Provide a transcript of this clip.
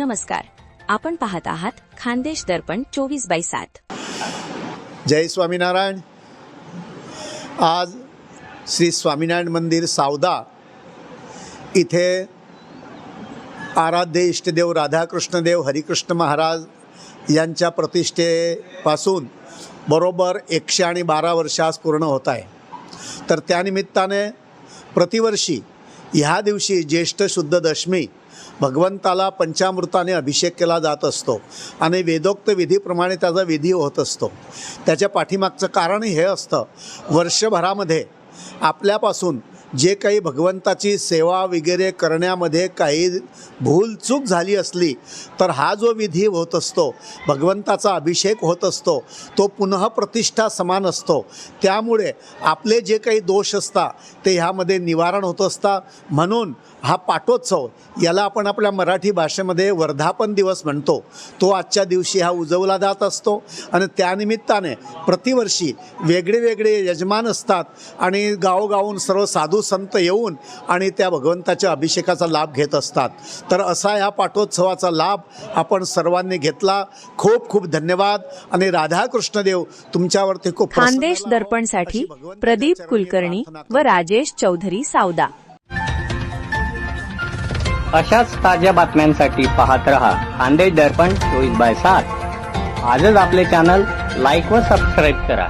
नमस्कार, आपण पाहत आहात खानदेश दर्पण 24/7। जय स्वामीनारायण। आज श्री स्वामीनारायण मंदिर सावदा इथे आराध्य इष्टदेव राधाकृष्णदेव हरिकृष्ण महाराज यांच्या प्रतिष्ठेपासून बरोबर 112 वर्ष आज पूर्ण होत आहे। तर त्यानिमित्ताने प्रतिवर्षी ह्या दिवशी ज्येष्ठ शुद्ध दशमी भगवंताला पंचामृताने अभिषेक केला जात असतो आणि वेदोक्त विधीप्रमाणे त्याचा विधी होत असतो। त्याच्या पाठीमागचं कारण हे असतं, वर्षभरामध्ये आपल्यापासून जे काही भगवंताची सेवा वगैरे करण्यामध्ये काही भूलचूक झाली असली तर हा जो विधी होत असतो, भगवंताचा अभिषेक होत असतो, तो पुनः प्रतिष्ठा समान असतो। त्यामुळे आपले जे काही दोष असतात ते ह्यामध्ये निवारण होत असतात। म्हणून हा पाटोत्सव, याला आपण आपल्या मराठी भाषेमध्ये वर्धापन दिवस म्हणतो, तो आजच्या दिवशी हा उजवला जात असतो। आणि त्यानिमित्ताने प्रतिवर्षी वेगळे वेगळे यजमान असतात आणि गावोगावून सर्व साधू संत येऊन आणि त्या भगवंताच्या अभिषेकाचा लाभ घेत असतात। तर असा ह्या पाटोत्सवाचा लाभ आपण सर्वांनी घेतला। खूप खूप धन्यवाद आणि राधाकृष्णदेव तुमच्यावरती खूप खानदेश दर्पणसाठी प्रदीप कुलकर्णी व राजेश चौधरी सावदा। अशाच ताज्या बातम्यांसाठी पाहत रहा खानदेश दर्पण 24/7। आजच आपले चॅनल लाईक व सबस्क्राईब करा।